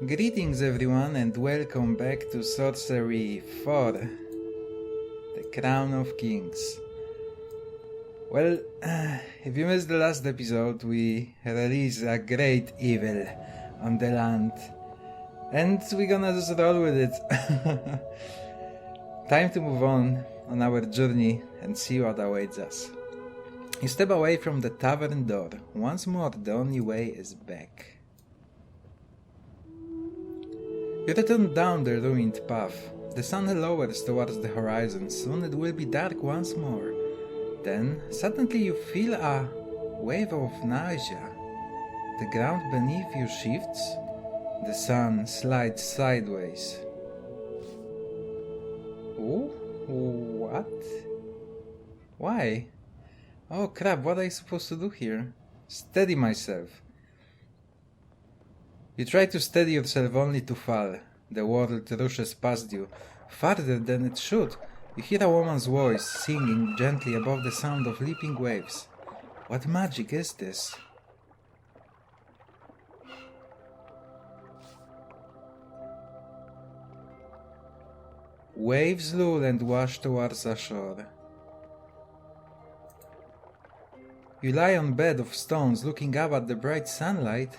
Greetings everyone and welcome back to Sorcery 4, the Crown of Kings. Well, if you missed the last episode, we released a great evil on the land, and we're gonna just roll with it. Time to move on our journey and see what awaits us. You step away from the tavern door. Once more, the only way is back. You return down the ruined path. The sun lowers towards the horizon. Soon it will be dark once more. Then, suddenly you feel a wave of nausea. The ground beneath you shifts. The sun slides sideways. Oh? What? Why? Oh crap, what are you supposed to do here? Steady myself. You try to steady yourself only to fall. The world rushes past you, farther than it should. You hear a woman's voice singing gently above the sound of leaping waves. What magic is this? Waves lull and wash towards the shore. You lie on a bed of stones looking up at the bright sunlight.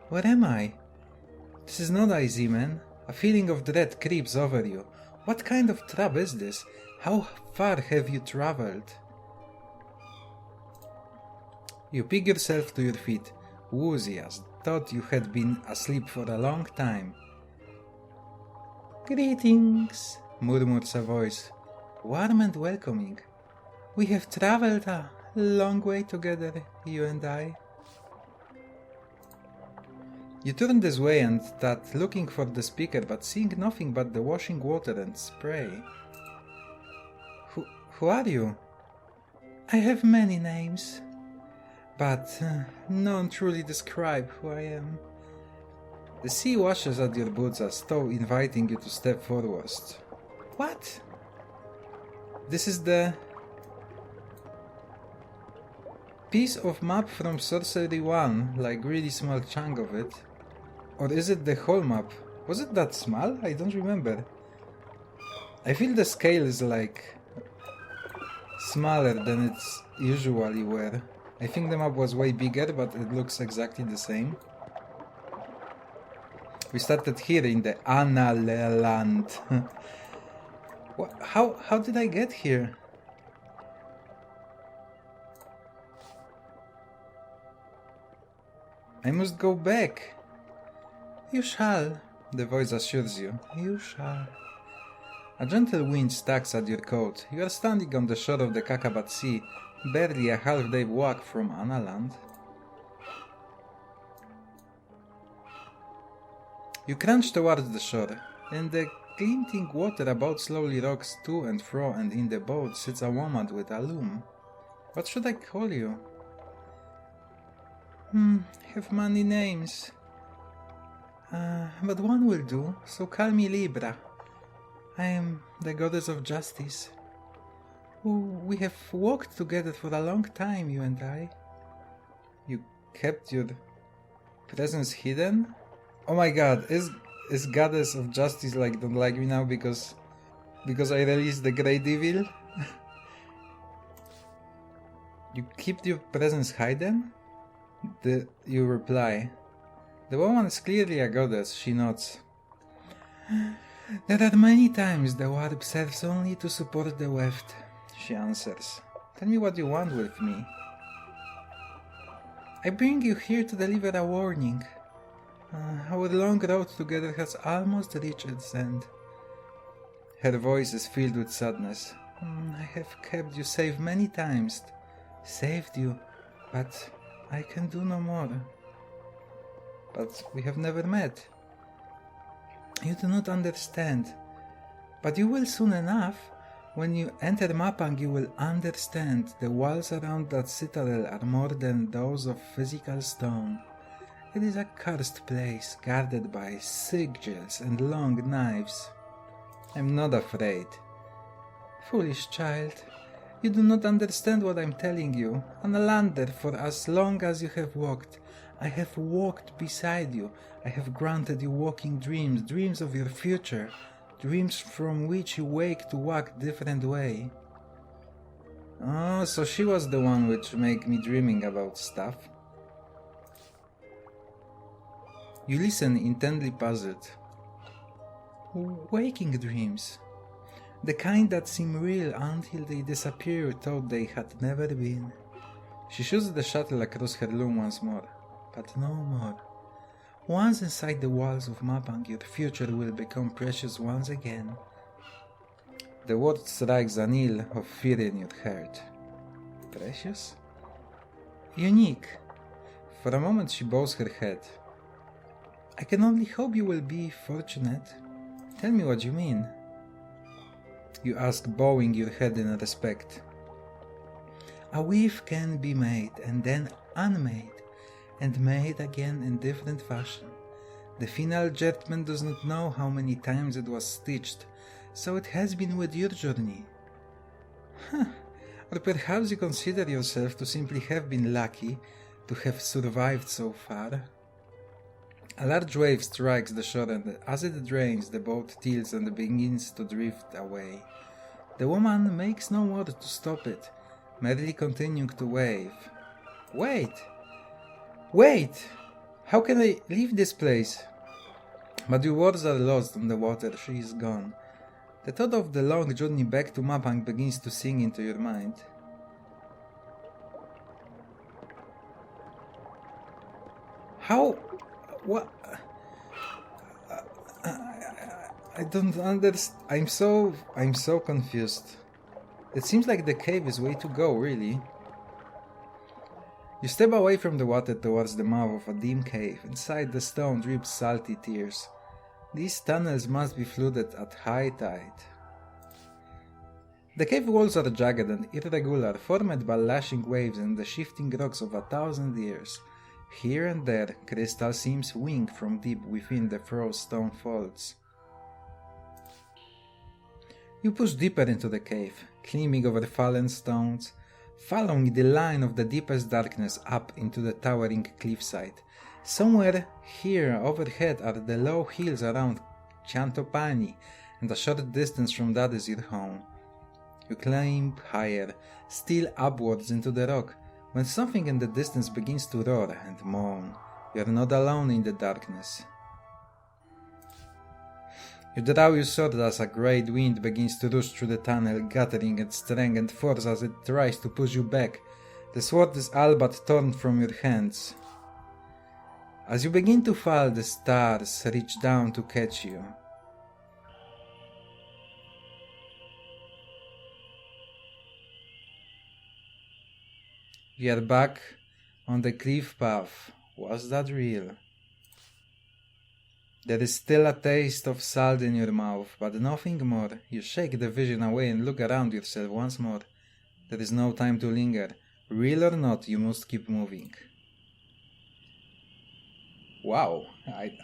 Where am I? This is not easy, man. A feeling of dread creeps over you. What kind of trap is this? How far have you traveled? You pick yourself to your feet, woozy as thought you had been asleep for a long time. Greetings, murmurs a voice, warm and welcoming. We have traveled a long way together, you and I. You turn this way and start looking for the speaker, but seeing nothing but the washing water and spray. Who are you? I have many names, but none truly describe who I am. The sea washes at your boots as though inviting you to step forward. What? This is the piece of map from Sorcery 1, like really small chunk of it. Or is it the whole map? Was it that small? I don't remember. I feel the scale is like smaller than it's usually were. I think the map was way bigger, but it looks exactly the same. We started here in the Aiedail land. How did I get here? I must go back. You shall, the voice assures you. You shall. A gentle wind tugs at your coat. You are standing on the shore of the Kakabat Sea, barely a half-day walk from Analand. You crunch towards the shore. In the glinting water above slowly rocks to and fro, and in the boat sits a woman with a loom. What should I call you? Have many names. But one will do, so call me Libra. I am the Goddess of Justice. We have walked together for a long time, you and I. You kept your presence hidden? Oh my god, is Goddess of Justice like don't like me now because I released the Great Evil? You keep your presence hidden? You reply. The woman is clearly a goddess, she nods. There are many times the warp serves only to support the weft, she answers. Tell me what you want with me. I bring you here to deliver a warning. Our long road together has almost reached its end. Her voice is filled with sadness. I have kept you safe many times. Saved you, but I can do no more. But we have never met. You do not understand. But you will soon enough. When you enter Mapang, you will understand. The walls around that citadel are more than those of physical stone. It is a cursed place, guarded by sigils and long knives. I'm not afraid. Foolish child. You do not understand what I'm telling you. On a lander, for as long as you have walked, I have walked beside you. I have granted you waking dreams, dreams of your future, dreams from which you wake to walk different way. Oh, so she was the one which make me dreaming about stuff. You listen, intently puzzled. Waking dreams. The kind that seem real until they disappear thought they had never been. She shoots the shuttle across her loom once more, but no more. Once inside the walls of Mapang, your future will become precious once again. The word strikes a knell of fear in your heart. Precious? Unique. For a moment she bows her head. I can only hope you will be fortunate. Tell me what you mean. You ask, bowing your head in respect. A weave can be made and then unmade, and made again in different fashion. The final judgment does not know how many times it was stitched, so it has been with your journey. Or perhaps you consider yourself to simply have been lucky to have survived so far. A large wave strikes the shore, and as it drains, the boat tilts and begins to drift away. The woman makes no more to stop it, merely continuing to wave. Wait! Wait! How can I leave this place? But your words are lost on the water. She is gone. The thought of the long journey back to Mapang begins to sink into your mind. How? What? I don't understand. I'm so confused. It seems like the cave is way to go, really. You step away from the water towards the mouth of a dim cave. Inside the stone drips salty tears. These tunnels must be flooded at high tide. The cave walls are jagged and irregular, formed by lashing waves and the shifting rocks of 1,000 years. Here and there, crystal seams wink from deep within the frozen stone folds. You push deeper into the cave, climbing over fallen stones, following the line of the deepest darkness up into the towering cliffside. Somewhere here overhead are the low hills around Chantopani, and a short distance from that is your home. You climb higher, still upwards into the rock, when something in the distance begins to roar and moan. You are not alone in the darkness. You draw your sword as a great wind begins to rush through the tunnel, gathering its strength and force as it tries to push you back. The sword is all but torn from your hands. As you begin to fall, the stars reach down to catch you. You are back on the cliff path. Was that real? There is still a taste of salt in your mouth, but nothing more. You shake the vision away and look around yourself once more. There is no time to linger. Real or not, you must keep moving. Wow,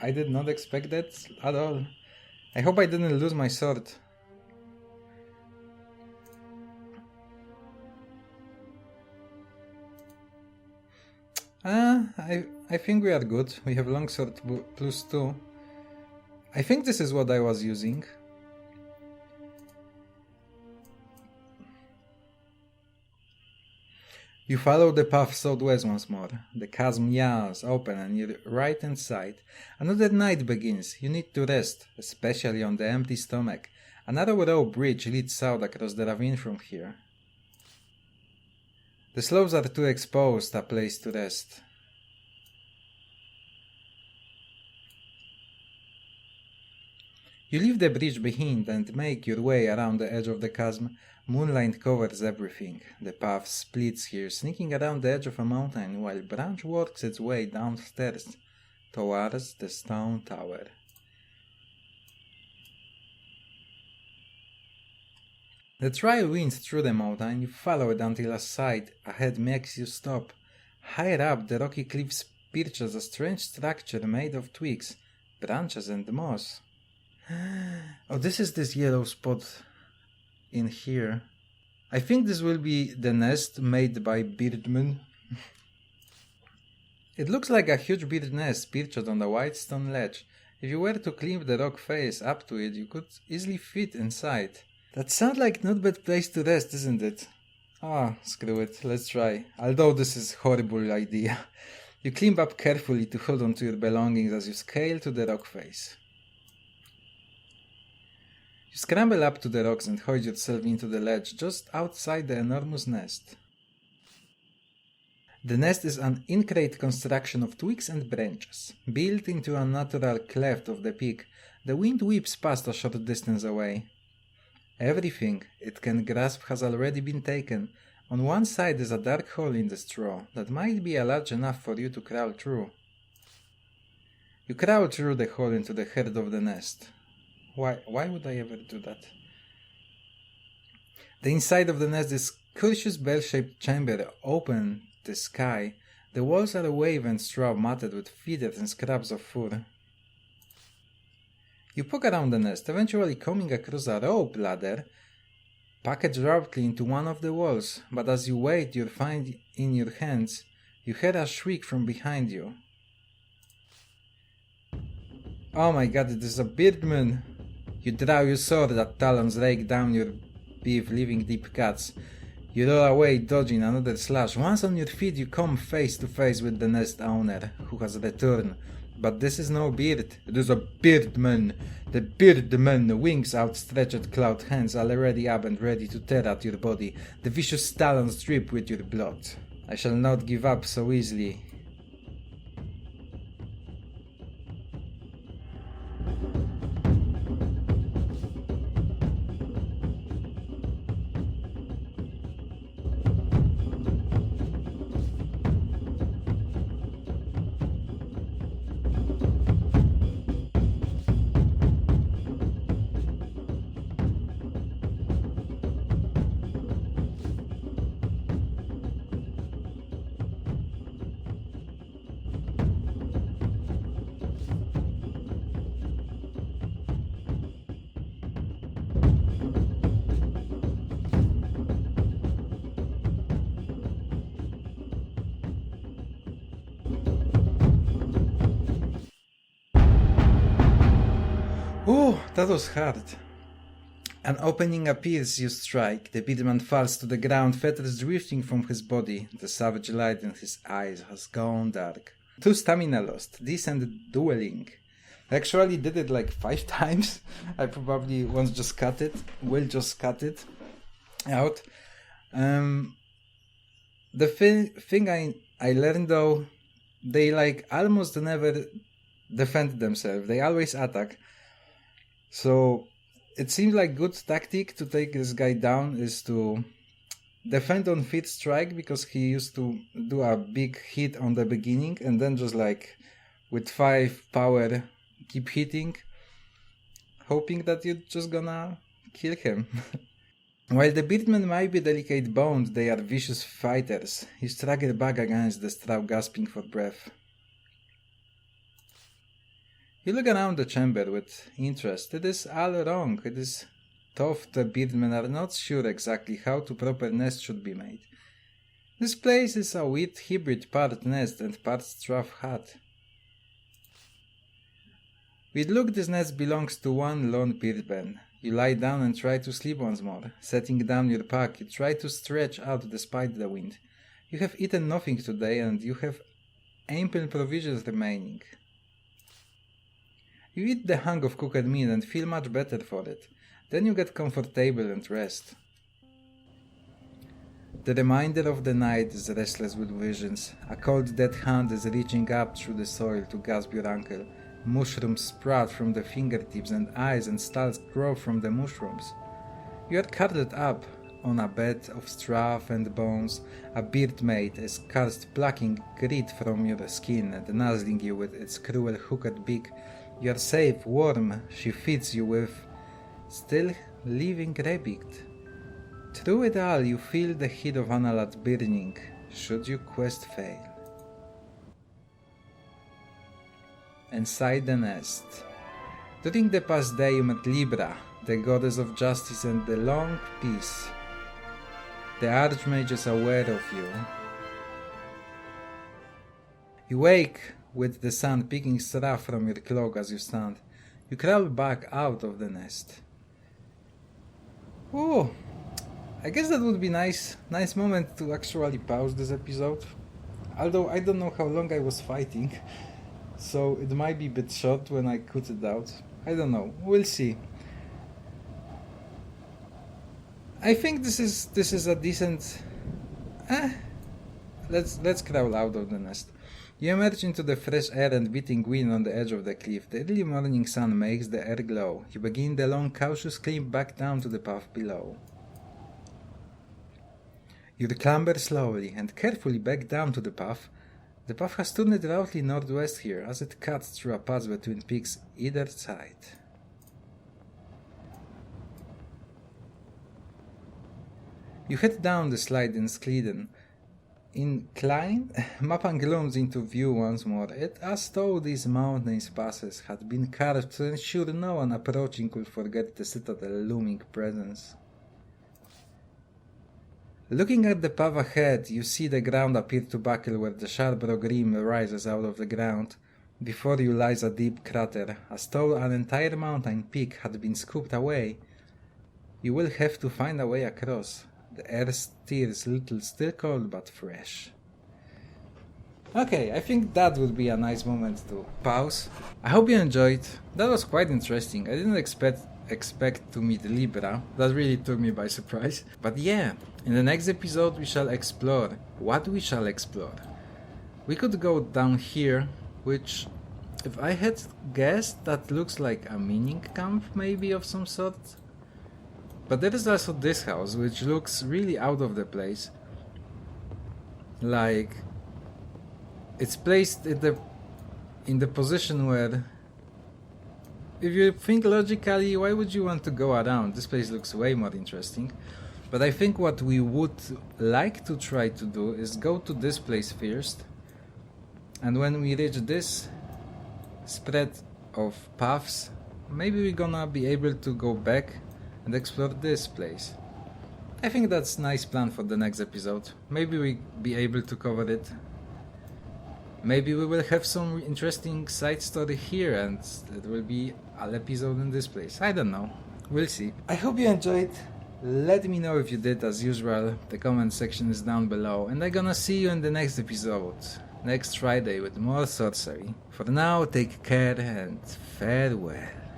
I did not expect that at all. I hope I didn't lose my sword. I think we are good. We have longsword +2. I think this is what I was using. You follow the path southwest once more. The chasm yawns open on your right hand side. Another night begins. You need to rest, especially on the empty stomach. A narrow rope bridge leads south across the ravine from here. The slopes are too exposed a place to rest. You leave the bridge behind and make your way around the edge of the chasm. Moonlight covers everything. The path splits here, sneaking around the edge of a mountain, while branch works its way downstairs towards the stone tower. The trail winds through the mountain. You follow it until a sight ahead makes you stop. Higher up, the rocky cliffs perches a strange structure made of twigs, branches, and moss. Oh, this is this yellow spot in here. I think this will be the nest made by birdman. It looks like a huge bird nest perched on a white stone ledge. If you were to climb the rock face up to it, you could easily fit inside. That sounds like not bad place to rest, isn't it? Ah, screw it, let's try. Although this is horrible idea. You climb up carefully to hold on to your belongings as you scale to the rock face. You scramble up to the rocks and hoist yourself into the ledge just outside the enormous nest. The nest is an intricate construction of twigs and branches. Built into a natural cleft of the peak, the wind whips past a short distance away. Everything it can grasp has already been taken. On one side is a dark hole in the straw that might be large enough for you to crawl through. You crawl through the hole into the heart of the nest. Why would I ever do that? The inside of the nest is a curious bell-shaped chamber open to the sky. The walls are wave and straw matted with feathers and scraps of fur. You poke around the nest, eventually coming across a rope ladder packaged roughly into one of the walls, but as you wait you find in your hands, you hear a shriek from behind you. Oh my god, it is a birdman! You draw your sword at talons rake down your beef, leaving deep cuts. You roll away, dodging another slash. Once on your feet, you come face to face with the nest owner, who has returned. But this is no bird, it is a birdman. The birdman, wings outstretched, cloud hands already up and ready to tear at your body. The vicious talons drip with your blood. I shall not give up so easily. Oh, that was hard. An opening appears, you strike. The birdman falls to the ground, feathers drifting from his body. The savage light in his eyes has gone dark. 2 stamina lost. This and dueling. I actually did it like 5 times. I probably won't just cut it. Will just cut it out. The thing I learned though, they like almost never defend themselves. They always attack. So it seems like good tactic to take this guy down is to defend on 5th strike, because he used to do a big hit on the beginning and then just like with 5 power keep hitting, hoping that you're just gonna kill him. While the birdmen might be delicate boned, they are vicious fighters. You struggle back against the straw, gasping for breath. You look around the chamber with interest. It is all wrong. It is tough. The birdmen are not sure exactly how a proper nest should be made. This place is a weird hybrid, part nest and part straw hut. With look, this nest belongs to one lone birdman. You lie down and try to sleep once more. Setting down your pack, you try to stretch out despite the wind. You have eaten nothing today and you have ample provisions remaining. You eat the hunk of cooked meat and feel much better for it. Then you get comfortable and rest. The remainder of the night is restless with visions. A cold dead hand is reaching up through the soil to grasp your ankle. Mushrooms sprout from the fingertips and eyes and stalks grow from the mushrooms. You are curled up on a bed of straw and bones. A birdmaid is cursed, plucking grit from your skin and nuzzling you with its cruel hooked beak. You are safe, warm, she feeds you with still living rabbit. Through it all, you feel the heat of Analat burning, should your quest fail. Inside the nest. During the past day you met Libra, the goddess of justice and the long peace. The Archmage is aware of you. You wake with the sun picking straw from your cloak as you stand. You crawl back out of the nest. Oh, I guess that would be nice moment to actually pause this episode. Although I don't know how long I was fighting, so it might be a bit short when I cut it out. I don't know. We'll see. I think this is a decent. Let's crawl out of the nest. You emerge into the fresh air and beating wind on the edge of the cliff. The early morning sun makes the air glow. You begin the long, cautious climb back down to the path below. You clamber slowly and carefully back down to the path. The path has turned roughly northwest here, as it cuts through a pass between peaks either side. You head down the slide in Skleden. Incline, Mappa glooms into view once more, as though these mountainous passes had been carved to ensure no one approaching could forget the citadel's looming presence. Looking at the path ahead, you see the ground appear to buckle where the sharp rock rim rises out of the ground. Before you lies a deep crater, as though an entire mountain peak had been scooped away. You will have to find a way across. The air steers little, still cold but fresh. Okay, I think that would be a nice moment to pause. I hope you enjoyed. That was quite interesting. I didn't expect to meet Libra. That really took me by surprise. But yeah, in the next episode we shall explore. What we shall explore? We could go down here, which, if I had guessed, that looks like a mining camp maybe of some sort. But there is also this house, which looks really out of the place. Like, it's placed in the position where, if you think logically, why would you want to go around? This place looks way more interesting. But I think what we would like to try to do is go to this place first. And when we reach this spread of paths, maybe we're gonna be able to go back and explore this place. I think that's a nice plan for the next episode. Maybe we'll be able to cover it. Maybe we will have some interesting side story here and it will be an episode in this place. I don't know. We'll see. I hope you enjoyed. Let me know if you did, as usual. The comment section is down below. And I'm gonna see you in the next episode. Next Friday with more sorcery. For now, take care and farewell.